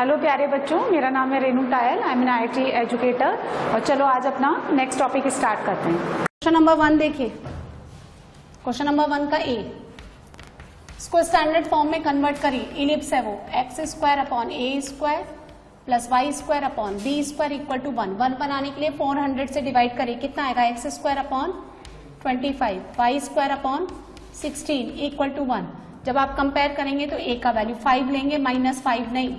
Hello प्यारे बच्चों, मेरा नाम है Renu Tayal. I am an IIT educator. और चलो आज अपना नेक्स्ट टॉपिक स्टार्ट करते हैं। क्वेश्चन नंबर 1 देखिए। क्वेश्चन नंबर 1 का ए, इसको स्टैंडर्ड फॉर्म में कन्वर्ट करिए। इलिप्स है वो x² upon a² plus y² upon b² equal to 1। 1 बनाने के लिए 400 से डिवाइड करिए, कितना आएगा? x² upon 25, y² upon 16 equal to 1। जब आप कंपेयर करेंगे तो a का वैल्यू 5 लेंगे, -5 नहीं,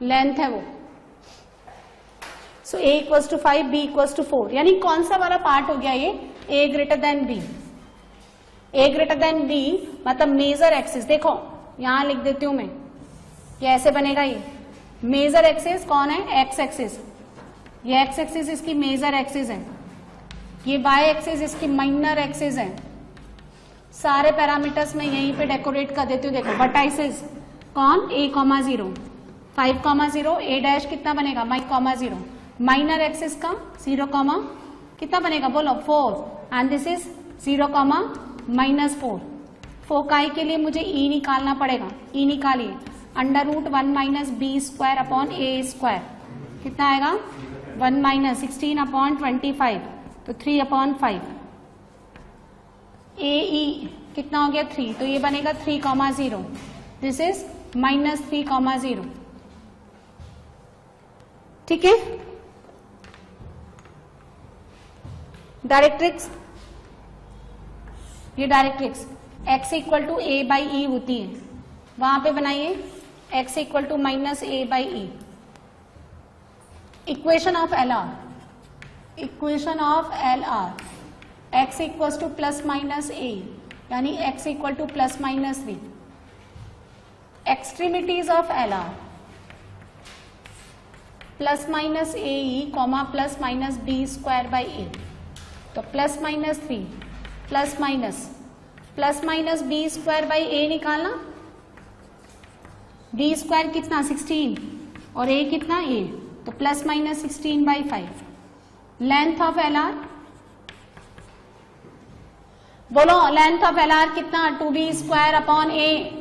लेंथ है वो। So a equals to 5, b equals to 4। यानी कौन सा वाला पार्ट हो गया ये? a greater than b। a greater than b मतलब मेजर एक्सिस। देखो यहां लिख देती हूं मैं, ये ऐसे बनेगा। ये मेजर एक्सिस कौन है? X axis. ये एक्स एक्सिस इसकी मेजर एक्सिस है, ये वाई एक्सिस इसकी माइनर एक्सिस है। सारे पैरामीटर्स में यहीं पे डेकोरेट कर देती हूँ। देखो वर्टाइसेस कौन? a, 0, 5, 0, a डैश कितना बनेगा? 0। माइनर एक्सिस का 0, कितना बनेगा? बोलो 4। And this is 0, -4। फोकाई के लिए मुझे e निकालना पड़ेगा। e निकालिए, √1 - b² अपॉन a²। कितना आएगा? 1 - 16 अपॉन 25, तो 3/5। ae कितना हो गया? 3, तो ये बनेगा 3, 0। This is -3, 0। ठीक है। डायरेक्ट्रिक्स, ये directrix x equal to a/e होती है, वहां पे बनाइए x equal to -a/e। Equation of LR, equation of LR x equal to +-a, यानी x equal to +-3। Extremities of LR +-ae, +-b²/a। तो +-3 +-b²/a निकालना। b² कितना? 16 और a कितना? a, तो +-16/5। लेंथ ऑफ LR बोलो, लेंथ ऑफ LR कितना? 2b² upon a।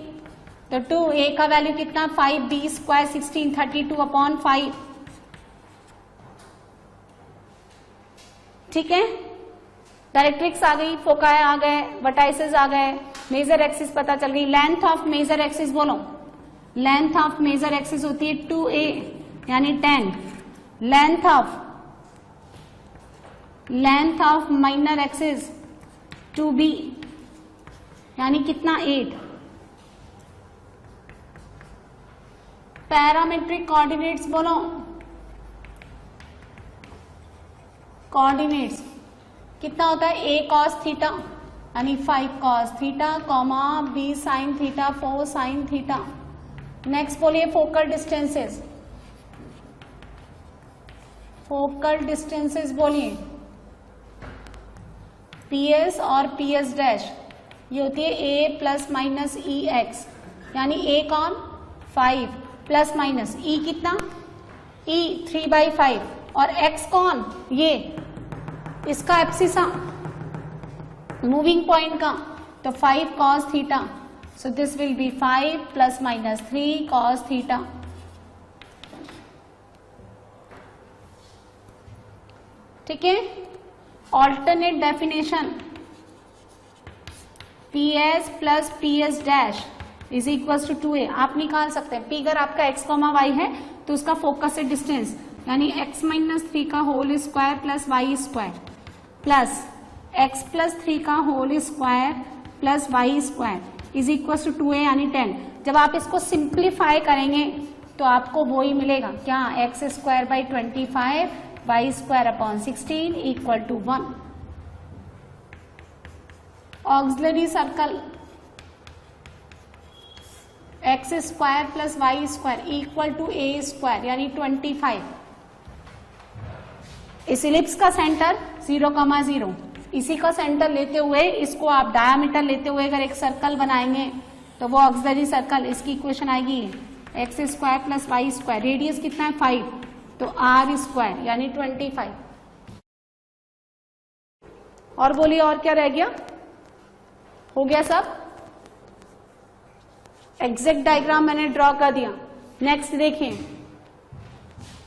तो 2a का वैल्यू कितना? 5, b² 16, 32/5। ठीक है। डायरेक्ट्रिक्स आ गई, फोकाई आ गए, वर्टाइसेस आ गए, मेजर एक्सिस पता चल गई। लेंथ ऑफ मेजर एक्सिस बोलो, लेंथ ऑफ मेजर एक्सिस होती है 2a यानी 10। Length of minor axis 2b यानी कितना? 8। पैरामेट्रिक कोऑर्डिनेट्स बोलो, कोऑर्डिनेट्स कितना होता है? a cos थीटा यानी 5 cos theta, b sin theta, 4 sin theta. Next बोलिए फोकल डिस्टेंसेस। फोकल डिस्टेंसेस बोलिए ps और ps डैश, ये होती है a ± ex, यानी a कौन? 5 ± e कितना? e 3/5 और x कौन? ये इसका एप्सिसा मूविंग पॉइंट का, तो 5 cos theta. So this will be 5 ± 3 cos theta. ठीक है। Alternate definition ps + ps dash is equal to 2a आप निकाल सकते हैं। p अगर आपका x, y है तो उसका फोकस से डिस्टेंस यानी x - 3 का whole square plus y² plus x + 3 का whole square plus y² is equal to 2a यानी 10। जब आप इसको सिंप्लीफाई करेंगे तो आपको वो ही मिलेगा क्या? x²/25 y²/16 equal to 1। Auxiliary circle x² + y² equal to a² यानी 25। इस इलिप्स का सेंटर 0, 0। इसी का सेंटर लेते हुए इसको आप डायामीटर लेते हुए अगर एक सर्कल बनाएंगे तो वो ऑक्सिलरी सर्कल, इसकी इक्वेशन आएगी x² + y²। रेडियस कितना है? 5, तो r² यानी 25। और बोलिए और क्या रह गया? हो गया सब? एग्जैक्ट डायग्राम मैंने ड्रॉ कर दिया। नेक्स्ट देखिए,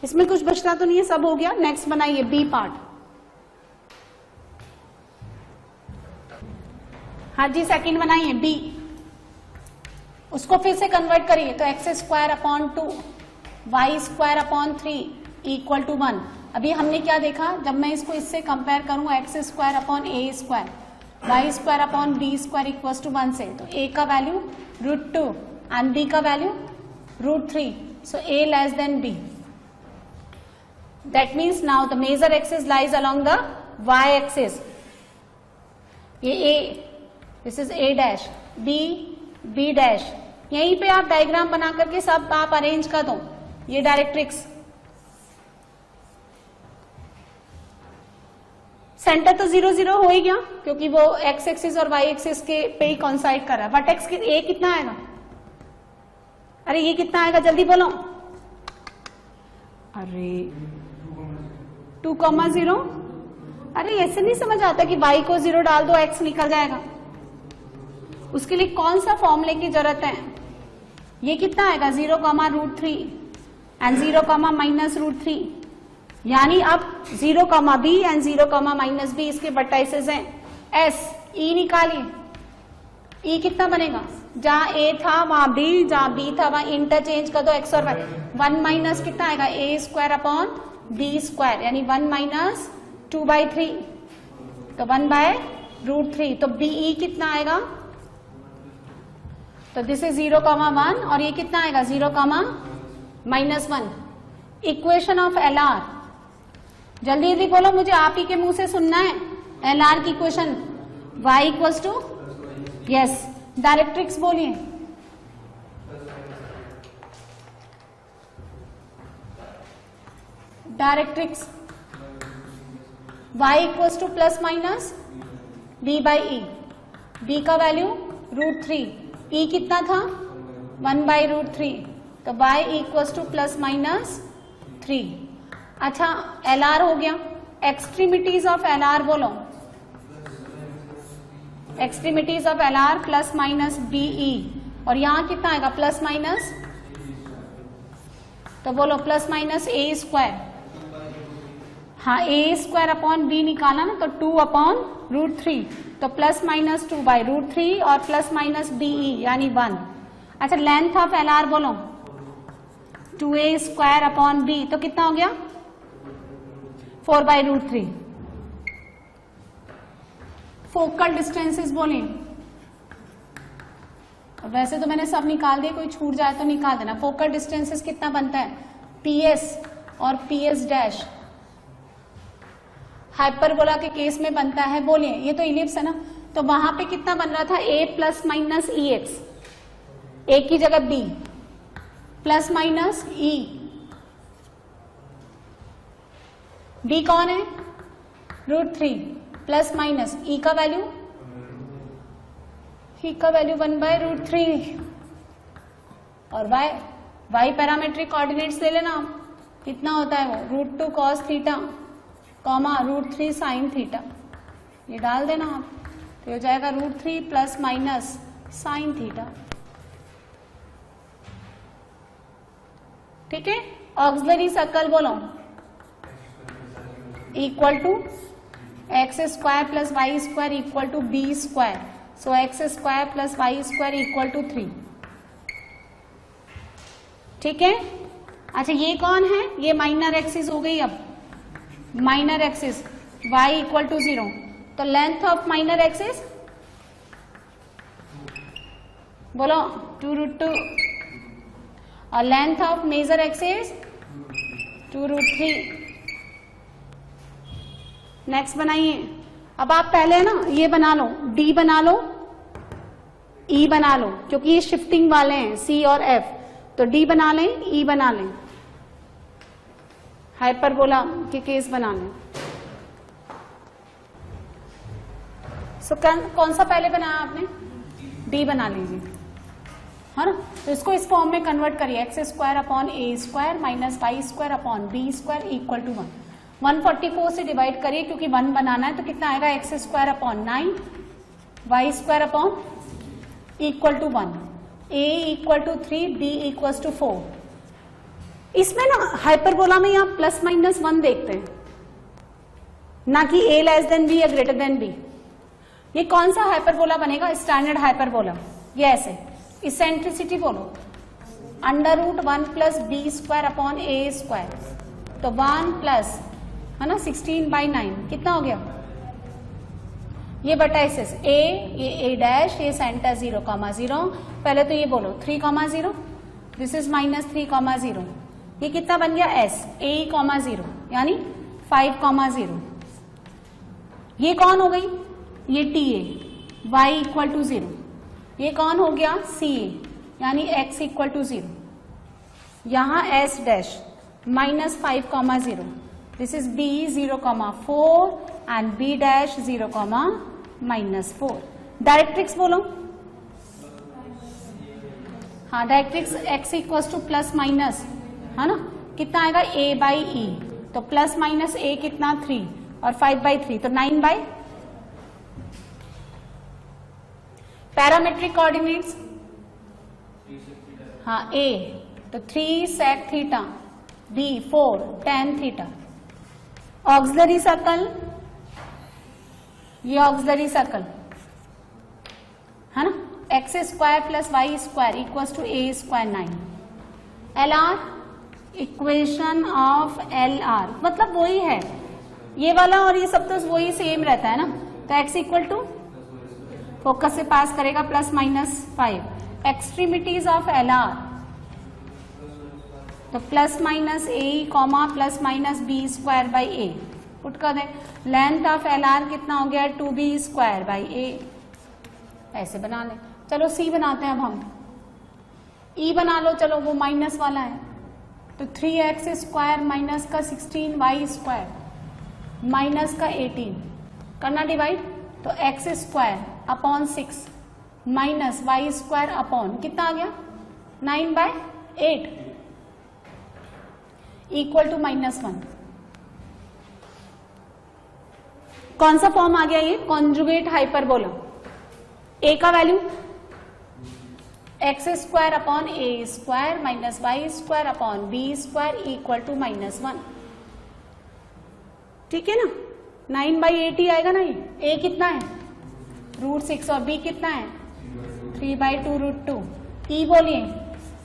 इसमें कुछ बचता तो नहीं है, सब हो गया। नेक्स्ट बनाइए बी पार्ट। हाँ जी, सेकंड बनाइए बी। उसको फिर से कन्वर्ट करिए, तो x square upon 2 y square upon 3 equal to 1। अभी हमने क्या देखा, जब मैं इसको इससे कंपेयर करूं X square upon A square Y square upon B square equal to 1 से, तो ए का वैल्यू √2 एंड बी का value √3, so A less than B. That means now the major axis lies along the Y axis. ये A, this is A dash, B B dash. यहीं पे आप diagram बना करके सब आप अरेंज कर दो, ये डायरेक्ट्रिक्स। सेंटर तो 0 0 हो ही गया, क्योंकि वो एक्स एक्सिस और वाई एक्सिस के पे ही कॉन्साइड कर रहा है। वर्टेक्स ए कितना आएगा, अरे ये कितना आएगा जल्दी बोलो, अरे 2,0। अरे ऐसे नहीं समझ आता कि y को 0 डाल दो x निकल जाएगा। उसके लिए कौन सा फॉर्मूले की जरूरत है, ये कितना आएगा 0, √3 एंड 0, -√3, यानी अब 0, b एंड 0, -b इसके वर्टाइसेस हैं। s e निकालिए, e कितना बनेगा, जहां a था वहां b, जहां b था वहां इंटरचेंज कर दो x और y। 1 माइनस कितना आएगा a square upon b square, यानी 1 माइनस 2/3, तो 1/√3। तो be कितना आएगा, तो दिस इज 0, 1 और ये कितना आएगा 0, -1। इक्वेशन ऑफ LR, जल्दी जल्दी बोलो, मुझे आप ही के मुंह से सुनना है। LR की equation y equals to, yes directrix बोलिए, directrix y equals to plus minus b/e, b का वैल्यू √3, e कितना था 1/√3, तो y equals to plus minus 3। अच्छा LR हो गया, एक्सट्रीमिटीज ऑफ LR बोलो, extremities of LR plus minus BE, और यहां कितना आएगा प्लस माइनस, तो बोलो प्लस माइनस a स्क्वायर। हाँ a स्क्वायर अपॉन b निकाला ना, तो 2/√3, तो प्लस माइनस 2/√3 और प्लस माइनस BE यानी 1। अच्छा लेंथ ऑफ LR बोलो 2a स्क्वायर अपॉन b, तो कितना हो गया 4/√3। फोकल डिस्टेंसेस बोले, वैसे तो मैंने सब निकाल दिए, कोई छूट जाए तो निकाल देना। फोकल डिस्टेंसेस कितना बनता है, PS और PS डैश। हाइपरबोला के केस में बनता है, बोलिए ये तो इलिप्स है ना, तो वहां पे कितना बन रहा था a plus minus EX, a की जगह b plus minus E, b कौन है √3 प्लस माइनस E का वैल्यू, E का वैल्यू 1/√3, और y पैरामेट्रिक कोऑर्डिनेट्स ले लेना, कितना होता है वो √2 cos थीटा, √3 sin थीटा, ये डाल देना आप, तो हो जाएगा √3 प्लस माइनस sin थीटा। ठीक है, ऑक्सिलरी सर्कल बोलो equal to x square plus y square equal to b square, so x square plus y square equal to 3। ठीक है, अच्छा ये कौन है, ये माइनर एक्सिस हो गई। अब minor axis y equal to 0, तो लेंथ ऑफ माइनर एक्सिस बोलो 2√2, और length of major axis 2√3। Next बनाइए। अब आप पहले ना ये बना लो, D बना लो, E बना लो, क्योंकि ये शिफ्टिंग वाले हैं C और F, तो D बना लें, E बना लें, हाइपरबोला के केस बना लें। कौन सा पहले बनाया आपने, D बना लीजिए, है ना। तो इसको इस फॉर्म में कन्वर्ट करिए, x square upon A square minus y square upon B square equal to 1। 144 से डिवाइड करिए, क्योंकि 1 बनाना है, तो कितना आएगा x square upon 9 y square upon equal to 1, a equal to 3, b equal to 4, इसमें ना हाइपरबोला में आप प्लस माइनस 1 देखते हैं, ना कि a लेस देन बी या ग्रेटर देन बी। ये कौन सा हाइपरबोला बनेगा? Standard hyperbola. ये ऐसे इसेंट्रिसिटी बोलो √1 प्लस बी स्क्वायर अपॉन ए स्क्वायर, तो 1 प्लस है ना 16/9 कितना हो गया? ये बटा एस ए, ये ए डैश, ये सेंटर 0,0। पहले तो ये बोलो 3,0, दिस इज -3,0। ये कितना बन गया? एस ए, 0 यानी 5,0। ये कौन हो गई? ये टी ए, y = 0। ये कौन हो गया? सी ए, यानी x = 0। यहां S dash -5,0, this is b 0,4 and b dash 0,-4। Directrix बोलो। हाँ, डायरेक्ट्रिक्स x = प्लस माइनस, है ना, कितना आएगा? a/e, तो प्लस माइनस a कितना? 3 और 5/3 तो 9/। पैरामेट्रिक कोऑर्डिनेट्स, हाँ a तो 3 sec theta, b 4 tan theta. Auxiliary circle, ये ऑक्सिलरी सर्कल है ना, x² + y² = a² 9। LR, equation of LR मतलब वही है, ये वाला और ये सब तो वही सेम रहता है ना। तो x = फोकस से पास करेगा +-5। एक्सट्रीमिटीज ऑफ LR, तो +-a, +-b²/a पुट कर दे। लेंथ ऑफ LR कितना हो गया? 2b²/a। ऐसे बना ले। चलो C बनाते हैं अब हम। E बना लो, चलो वो माइनस वाला है, तो 3x² माइनस का 16y² माइनस का 18 करना डिवाइड, तो x² upon 6 minus y² upon कितना आ गया? 9/8 इक्वल टू -1। कौन सा फॉर्म आ गया? ये कॉन्जुगेट हाइपरबोला। a का value x² upon a² minus y² upon b² equal to -1। ठीक है ना, 9/8 ही आएगा ना। ये a कितना है? √6 और b कितना है? 3/2 √2। e बोलिए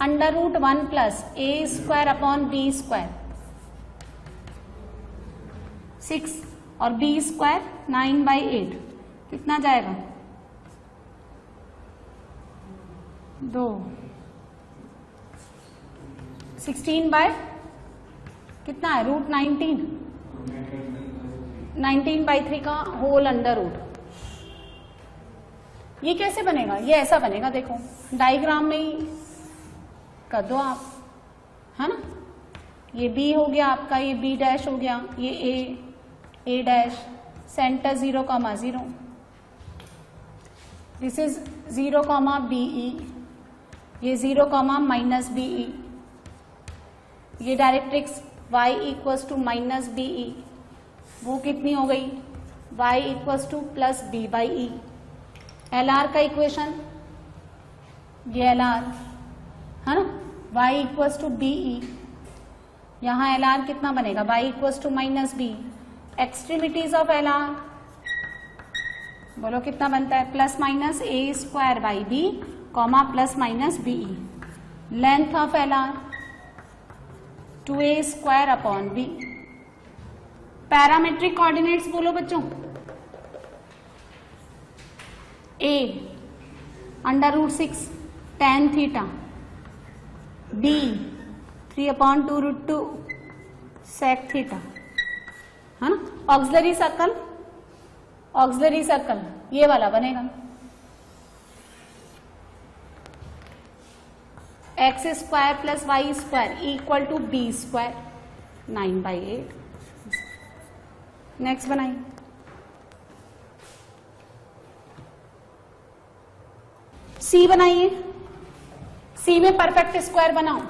√1 प्लस a² अपॉन b² 6 और b² 9/8 कितना जाएगा? 2 16 कितना है? √19 19/3 का होल √। ये कैसे बनेगा? ये ऐसा बनेगा, देखो डायग्राम में ही कर दो आप, है ना। ये b हो गया आपका, ये b डैश हो गया, ये a dash, centre 0,0, this is 0,BE, ये 0,-BE। ये डायरेक्ट्रिक्स y = -BE, वो कितनी हो गई? y = +b/e। LR का इक्वेशन, ये LR है ना, y = BE। यहां LR कितना बनेगा? y = -b। Extremities of LR बोलो कितना बनता है? +-a²/b, +-BE। Length of LR 2a² upon b। Parametric coordinates बोलो बच्चों। a √6 tan theta, b 3/2 √2 sec theta, है ना। ऑक्सिलरी सर्कल, ऑक्सिलरी सर्कल ये वाला बनेगा, x² + y² equal to b², 9/8। Next बनाइए। C बनाइए। C में परफेक्ट स्क्वायर बनाओ।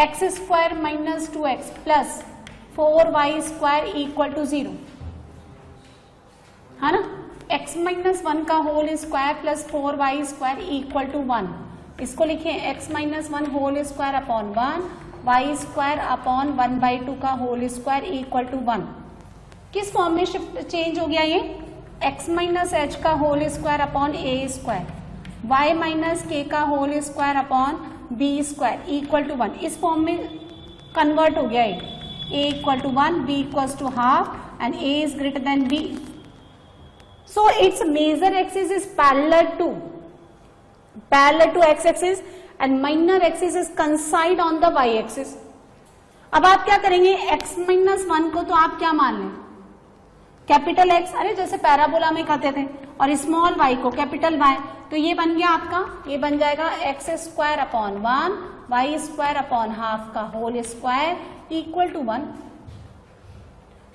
x² - 2x plus 4y² equal to 0, है ना। x - 1 का whole square plus 4y² equal to 1, इसको लिखिए x minus 1 whole square upon 1 Y square upon 1/2 का होल स्क्वायर इक्वल टू 1। किस फॉर्म में शिफ्ट चेंज हो गया ये? x माइनस एच का होल स्क्वायर अपॉन ए स्क्वायर, वाई माइनस के का whole square upon B square equal to 1। इस form में कन्वर्ट हो गया ये, a equal to 1, b equal to half and a is greater than b। So its major axis is parallel to x axis and minor axis is coincide on the y axis. अब आप क्या करेंगे, x minus 1 को तो आप क्या मान लें, कैपिटल X, अरे जैसे पैराबोला में कहते थे, और स्मॉल y को कैपिटल Y, तो ये बन गया आपका, ये बन जाएगा x square upon 1 Y square upon half का whole square equal to 1।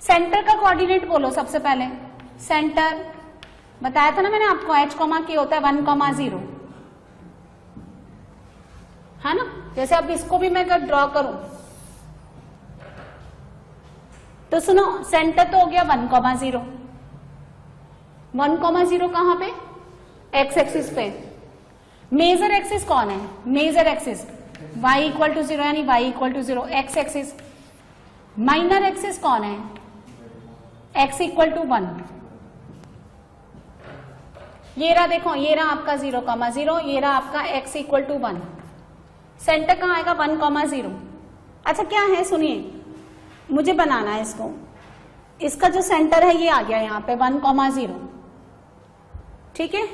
Centre का कोऑर्डिनेट बोलो सबसे पहले। सेंटर बताया था ना मैंने आपको, h कॉमा के होता है 1,0, है ना। जैसे अब इसको भी मैं अगर ड्रॉ करूं तो सुनो, सेंटर तो हो गया 1,0। 1,0 कहां पे? x एक्सिस पे। मेजर एक्सिस कौन है? Major axis y equal to 0 यानी y equal to 0 x axis. Minor axis कौन है? x equal to 1। ये रहा, देखो ये रहा आपका 0,0, ये रहा आपका x इक्वल टू 1। सेंटर कहां आएगा? 1,0। अच्छा क्या है, सुनिए, मुझे बनाना है इसको, इसका जो सेंटर है ये आ गया यहाँ पे 1,0, ठीक है।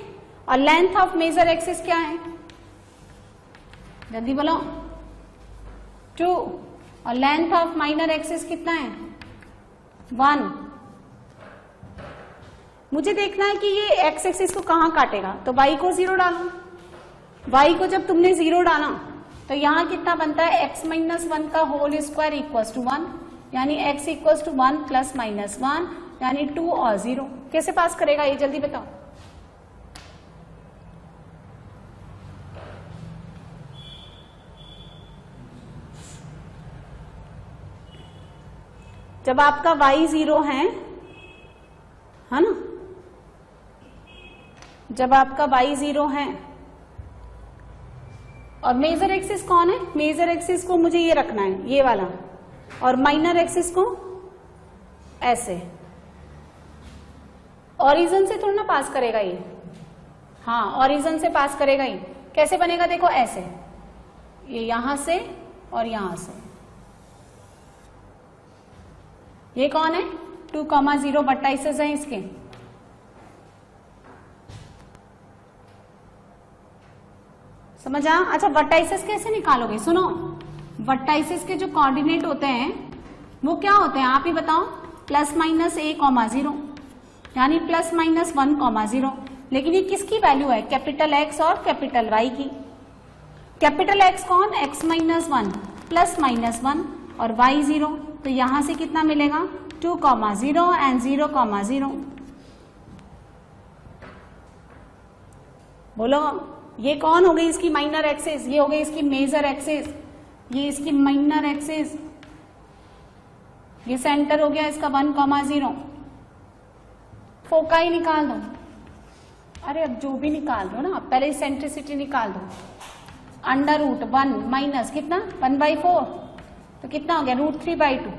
और लेंथ ऑफ मेजर एक्सिस क्या है? जल्दी बोलो, 2। और लेंथ ऑफ माइनर एक्सिस कितना है? 1। मुझे देखना है कि ये x एक्सिस को कहां काटेगा, तो y को 0 डालो। y को जब तुमने 0 डाला तो यहां कितना बनता है? x माइनस 1 का होल स्क्वायर इक्वल टू 1, यानी x equal to 1 plus minus 1 यानी 2 और 0। कैसे पास करेगा ये, जल्दी बताओ। जब आपका y 0 है ना, जब आपका y 0 है और मेजर एक्सिस कौन है? मेजर एक्सिस को मुझे ये रखना है, ये वाला, और माइनर एक्सिस को ऐसे। ओरिजिन से थोड़ा ना पास करेगा ये, हाँ ओरिजिन से पास करेगा ये। कैसे बनेगा देखो, ऐसे, ये यहां से और यहां से। ये कौन है? 2,0 वर्टाइसेस हैं इसके। समझ आ? अच्छा वर्टाइसेस कैसे निकालोगे? सुनो, वर्टाइसेस के जो कोऑर्डिनेट होते हैं वो क्या होते हैं आप ही बताओ? प्लस माइनस a,0 यानी प्लस माइनस 1,0। लेकिन ये किसकी वैल्यू है? कैपिटल X और कैपिटल Y की। कैपिटल X कौन? x माइनस 1 प्लस माइनस 1 और y 0, तो यहां से कितना मिलेगा? 2,0 एंड 0,0। बोलो, ये कौन हो गई इसकी माइनर एक्सिस, ये हो गई इसकी मेजर एक्सिस, ये इसकी माइनर एक्सिस, ये सेंटर हो गया इसका 1,0। फोकाई निकाल दो। अरे अब जो भी निकाल दो ना, पहले सेंट्रिसिटी निकाल दो। √1 माइनस कितना? 1/4, तो कितना हो गया? √3/2।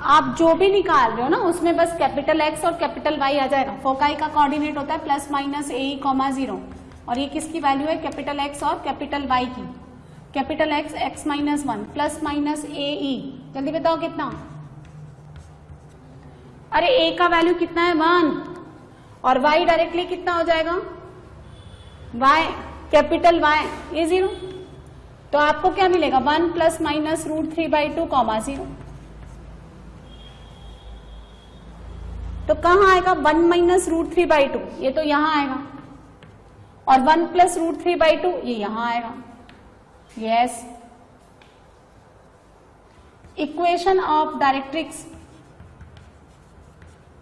आप जो भी निकाल रहे हो ना उसमें बस कैपिटल X और कैपिटल Y आ जाएगा। फोकाई का कोऑर्डिनेट होता है प्लस माइनस a,0 और ये किसकी वैल्यू है? कैपिटल X और कैपिटल Y की। Capital X x minus 1 plus minus ae, जल्दी बताओ कितना? अरे a का वैल्यू कितना है? 1 और y डायरेक्टली कितना हो जाएगा? y, कैपिटल Y, ये 0। तो आपको क्या मिलेगा? 1 प्लस माइनस √3/2, 0। तो कहां आएगा? 1 माइनस √3/2, ये तो यहां आएगा, और 1 प्लस √3/2 ये यहां आएगा। Yes. Equation of directrix,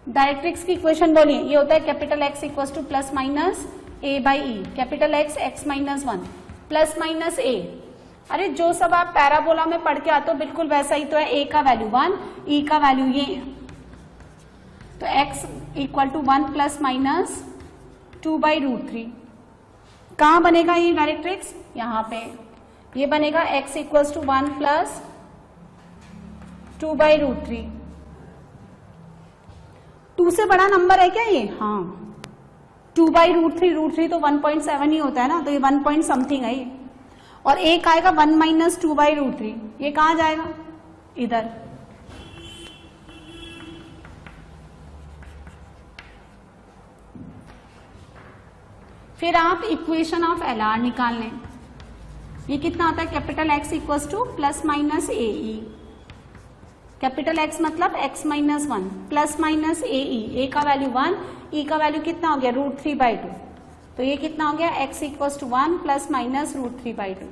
directrix की इक्वेशन बोलिए। ये होता है capital X equal to plus minus a/e, capital X x minus 1 plus minus a। अरे जो सब आप पैराबोला में पढ़ के आते हो बिल्कुल वैसा ही तो है। a का वैल्यू 1, e का वैल्यू ये, तो x equal to 1 plus minus 2/√3। कहाँ बनेगा ये डायरेक्ट्रिक्स? यहाँ पे ये बनेगा x इक्वल्स टू 1 प्लस 2/√3। 2 से बड़ा नंबर है क्या ये? हाँ, 2/√3, √3 तो 1.7 ही होता है ना, तो ये 1 पॉइंट समथिंग है ये। और एक आएगा 1 माइनस 2/√3, ये कहाँ जाएगा? इधर। फिर आप इक्वेशन ऑफ LR निकाल लें। ये कितना आता है? Capital X equals to plus minus AE। Capital X मतलब x minus 1 plus minus AE। A का वैल्यू 1, E का वैल्यू कितना हो गया? √3/2। तो ये कितना हो गया? x equals to 1 plus minus √3/2।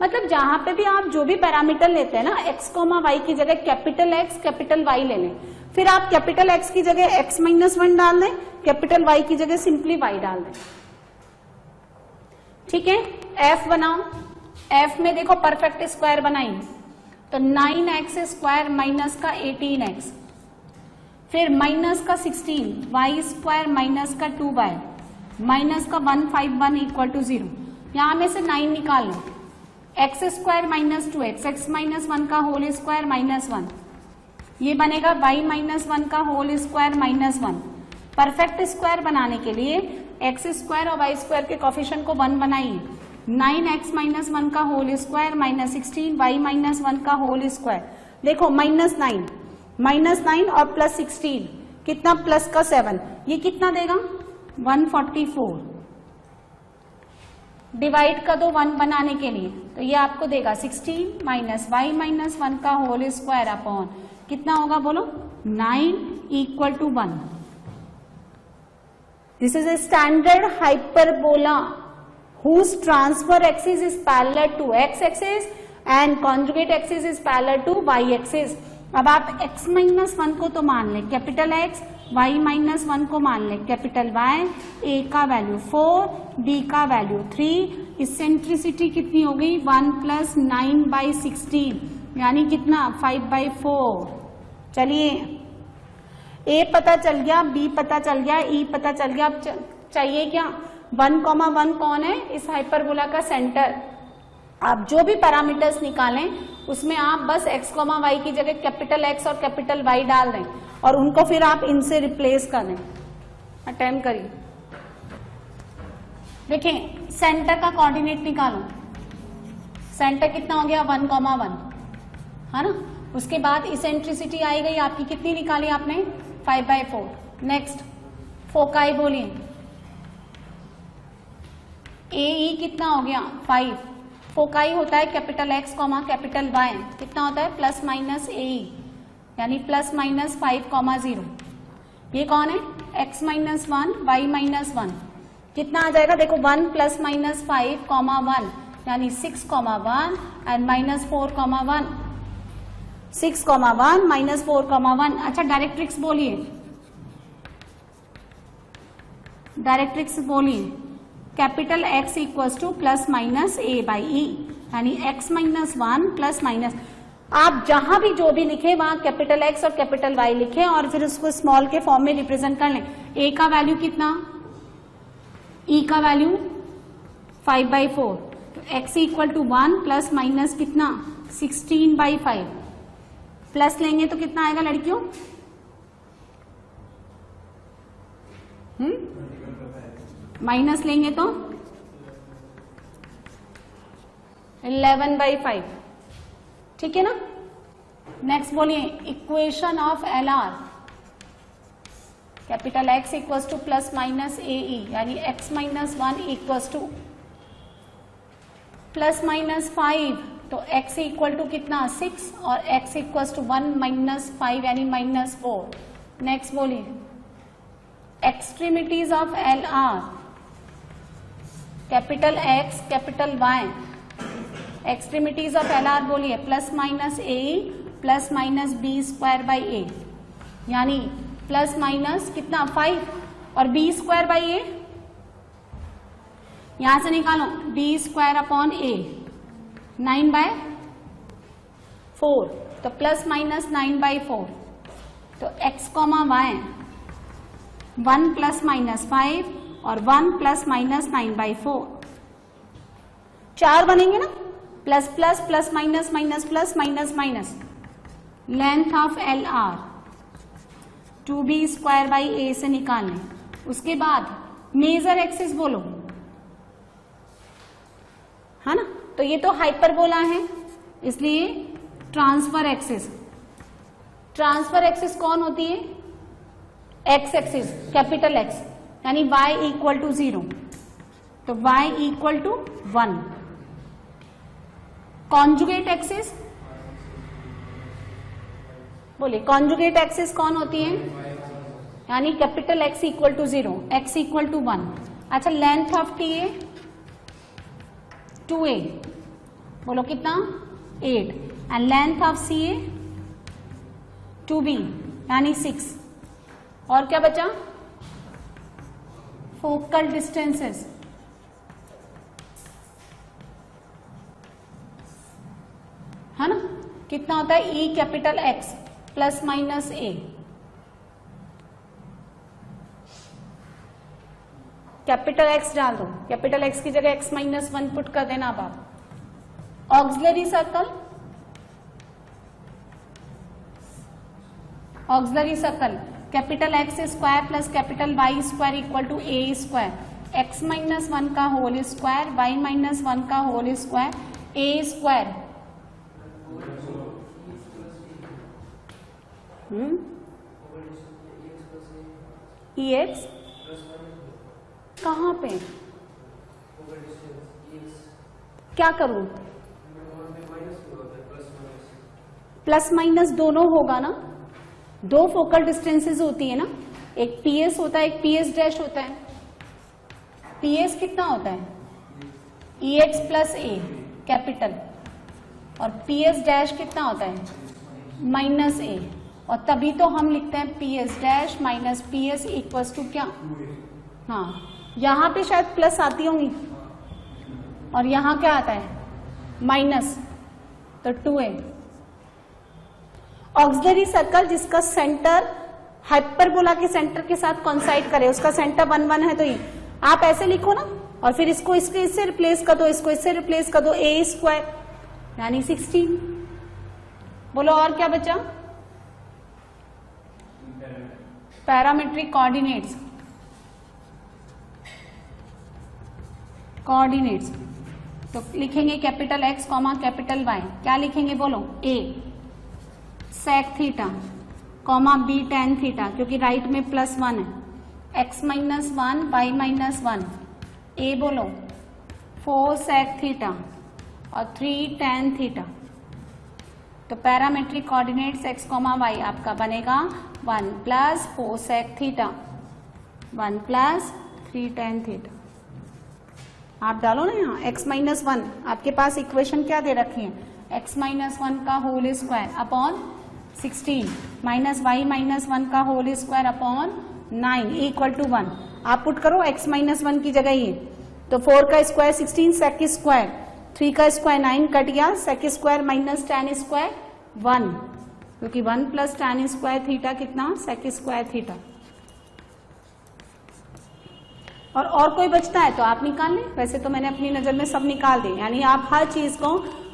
मतलब जहां पे भी आप जो भी पैरामीटर लेते हैं ना, x, y की जगह कैपिटल X कैपिटल Y ले लें। फिर आप कैपिटल X की जगह x माइनस 1 डाल दें, कैपिटल Y की जगह सिंपली y डाल दें। ठीक है, f बनाओ। f में देखो परफेक्ट स्क्वायर बनाइए, तो 9x² माइनस का 18x, फिर माइनस का 16 y² माइनस का 2y माइनस का 151 इक्वल टू 0। यहां में से 9 निकाल लो। x² minus 2x, x minus 1 का होल स्क्वायर माइनस 1, ये बनेगा y माइनस 1 का whole square minus 1। Perfect square बनाने के लिए x² और y² के कोफिशिएंट को 1 बनाइए। 9x माइनस 1 का whole square minus 16 y minus 1 का होल स्क्वायर। देखो -9 और प्लस 16 कितना? प्लस का 7, ये कितना देगा? 144। डिवाइड कर दो 1 बनाने के लिए, तो ये आपको देगा 16 माइनस y माइनस 1 का होल स्क्वायर अपॉन कितना होगा बोलो? 9 equal to 1। This is a standard hyperbola whose transfer axis is parallel to x axis and conjugate axis is parallel to y axis। अब आप x माइनस 1 को तो मान लें कैपिटल X, y माइनस 1 को मान लें कैपिटल Y, a का वैल्यू 4, d का वैल्यू 3। इसेंट्रिसिटी कितनी हो गई? 1 प्लस 9/16 यानी कितना? 5/4। चलिए, a पता चल गया, b पता चल गया, e पता चल गया। अब चाहिए क्या? 1,1 कौन है? इस हाइपरबोला का सेंटर। आप जो भी पैरामीटर्स निकालें उसमें आप बस x, y की जगह कैपिटल X और कैपिटल Y डाल दें और उनको फिर आप इनसे रिप्लेस कर दें। अटेम्प्ट करिए। देखिए, सेंटर का कोऑर्डिनेट निकालो। सेंटर कितना हो गया? 1,1 है ना। उसके बाद इसेंट्रिसिटी आई गई आपकी, कितनी निकाली आपने? 5/4। नेक्स्ट फोकाई बोलिए। AE कितना हो गया? 5। फोकाई होता है कैपिटल X, कैपिटल Y, कितना होता है? प्लस माइनस AE यानी प्लस माइनस 5,0। ये कौन है? x माइनस 1 y माइनस 1, कितना आ जाएगा? देखो 1 प्लस माइनस 5,1 यानी 6,1 एंड माइनस 4,1। 6,1 माइनस 4,1। अच्छा, डायरेक्ट्रिक्स बोलिए। डायरेक्ट्रिक्स बोलिए। Capital X equals to plus minus A/E यानी x माइनस 1 प्लस माइनस। आप जहां भी जो भी लिखे वहां कैपिटल X और कैपिटल Y लिखें और फिर उसको स्मॉल के फॉर्म में रिप्रेजेंट कर लें। A का वैल्यू कितना? E का वैल्यू 5/4। तो x equal to 1 plus minus कितना? 16/5। प्लस लेंगे तो कितना आएगा लड़कियों? माइनस लेंगे तो 11/5। ठीक है ना। नेक्स्ट बोलिए equation of LR। Capital X equals to plus minus AE यानी x minus 1 equals to plus minus 5, तो x इक्वल टू कितना? 6 और x इक्वल्स टू 1 माइनस 5 यानी माइनस 4। नेक्स्ट बोलिए extremities of LR। Capital X capital Y। Extremities of LR बोलिए plus minus AE plus minus B²/A यानी plus minus कितना? 5 और B²/A यहां से निकालो B²/A 9/4 तो प्लस माइनस 9/4। तो x, y 1 प्लस माइनस 5 और 1 प्लस माइनस 9/4, 4 बनेंगे ना, plus plus plus minus minus plus minus minus, length of L R 2b² से निकालें। उसके बाद मेजर एक्सिस बोलो, है ना, तो ये तो हाइपरबोला है इसलिए ट्रांसफर एक्सिस, ट्रांसफर एक्सिस कौन होती है, एक्स एक्सिस कैपिटल एक्स, यानी y इक्वल टू 0, तो y equal to 1। Conjugate axis बोलिए, कॉन्जुगेट एक्सिस कौन होती है, यानी capital X equal to 0, x equal to 1। अच्छा, लेंथ ऑफ TA 2a, बोलो कितना 8, and length of CA 2b यानी 6। और क्या बचा, फोकल डिस्टेंसेस, है ना, कितना होता है E capital X plus minus A, capital X डाल दो, कैपिटल X की जगह x-1 पुट कर देना। अब आप auxiliary circle, auxiliary circle capital X² plus capital Y² equal to A², x-1 का होल स्क्वायर, y-1 का होल स्क्वायर, A²। EX कहाँ पे, क्या करूं, प्लस माइनस दोनों होगा ना, दो फोकल डिस्टेंसेस होती है ना, एक PS होता है, एक PS डैश होता है। PS कितना होता है, EX प्लस A कैपिटल, और PS डैश कितना होता है, माइनस A, और तभी तो हम लिखते हैं PS dash minus PS equals to क्या, हाँ, यहां पे शायद प्लस आती होंगी और यहां क्या आता है माइनस, तो 2a। ऑक्सिलरी सर्कल जिसका सेंटर हाइपरबोला के सेंटर के साथ कॉन्साइड करे, उसका सेंटर 1 1 है, तो ये आप ऐसे लिखो ना, और फिर इसको इससे रिप्लेस कर दो, इसको इससे रिप्लेस कर दो, A² यानी 16। बोलो और क्या बचा, पैरामेट्रिक कोऑर्डिनेट्स, कोऑर्डिनेट्स तो लिखेंगे capital X comma capital Y, क्या लिखेंगे बोलो, A sec theta comma B tan theta, क्योंकि राइट में +1 है, x-1 y-1, A बोलो 4 sec थीटा और 3 tan थीटा। तो parametric coordinates x comma y आपका बनेगा 1 plus 4 sec theta, 1 plus 3 tan theta. आप डालो ना यहाँ x-1, आपके पास इक्वेशन क्या दे रखी है, x-1 का whole square upon 16 minus y-1 का whole square upon 9 equal to 1। आप पुट करो x-1 की जगह ये, तो 4 का स्क्वायर 16, sec स्क्वायर 3 का स्क्वायर 9 कट गया, sec square minus tan square 1, क्योंकि 1 प्लस tan स्क्वायर थीटा कितना, sec स्क्वायर थीटा। और कोई बचता है तो आप निकाल लें, वैसे तो मैंने अपनी नजर में सब निकाल दिए, यानी आप हर चीज को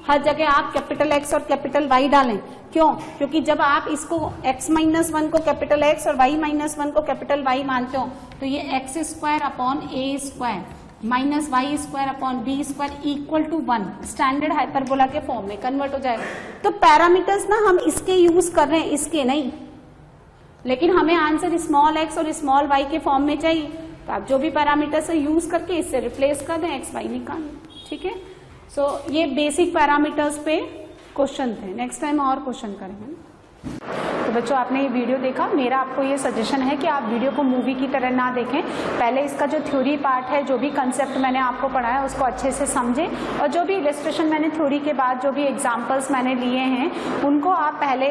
हर जगह आप कैपिटल X और कैपिटल Y डालें। क्यों, क्योंकि जब आप इसको x-1 को कैपिटल X और y-1 को कैपिटल Y मानते हो, तो ये x² upon A² minus y² upon B² equal to 1 standard hyperbola के फॉर्म में कन्वर्ट हो जाएगा। तो पैरामीटर्स ना हम इसके यूज कर रहे हैं, इसके नहीं, लेकिन हमें आंसर स्मॉल x और स्मॉल y के फॉर्म में चाहिए, तो आप जो भी पैरामीटर से यूज करके इससे रिप्लेस कर दें, x y निकालें, ठीक है। सो ये बेसिक पैरामीटर्स पे क्वेश्चन थे, नेक्स्ट टाइम और क्वेश्चन करेंगे। तो बच्चों आपने ये वीडियो देखा, मेरा आपको ये सजेशन है कि आप वीडियो को मूवी की तरह ना देखें, पहले इसका जो थ्योरी पार्ट है, जो भी कंसेप्ट मैंने आपको पढ़ाया उसको अच्छे से समझें, और जो भी इलस्ट्रेशन मैंने थ्योरी के बाद जो भी एग्जांपल्स मैंने लिए हैं उनको आप पहले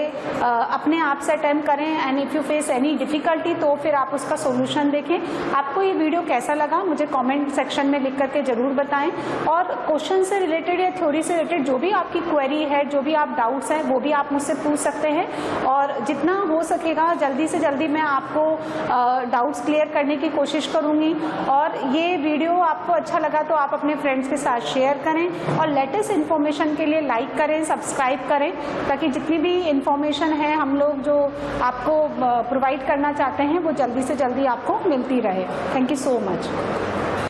अपने आप से अटेम्प्ट करें, and if you face any difficulty तो फिर आप उसका सोल्यूशन देखें। आपको ये वीडियो कैसा लगा मुझे कॉमेंट सेक्शन में लिख करके जरूर बताएं, और क्वेश्चन से रिलेटेड या थ्योरी से रिलेटेड जो भी आपकी क्वेरी है, जो भी आप डाउट्स हैं वो भी आप मुझसे पूछ सकते हैं, और जितना हो सकेगा जल्दी से जल्दी मैं आपको डाउट्स क्लियर करने की कोशिश करूँगी। और ये वीडियो आपको अच्छा लगा तो आप अपने फ्रेंड्स के साथ शेयर करें और लेटेस्ट इन्फॉर्मेशन के लिए लाइक करें, सब्सक्राइब करें, ताकि जितनी भी इन्फॉर्मेशन है हम लोग जो आपको प्रोवाइड करना चाहते हैं वो जल्दी से जल्दी आपको मिलती रहे। Thank you so much.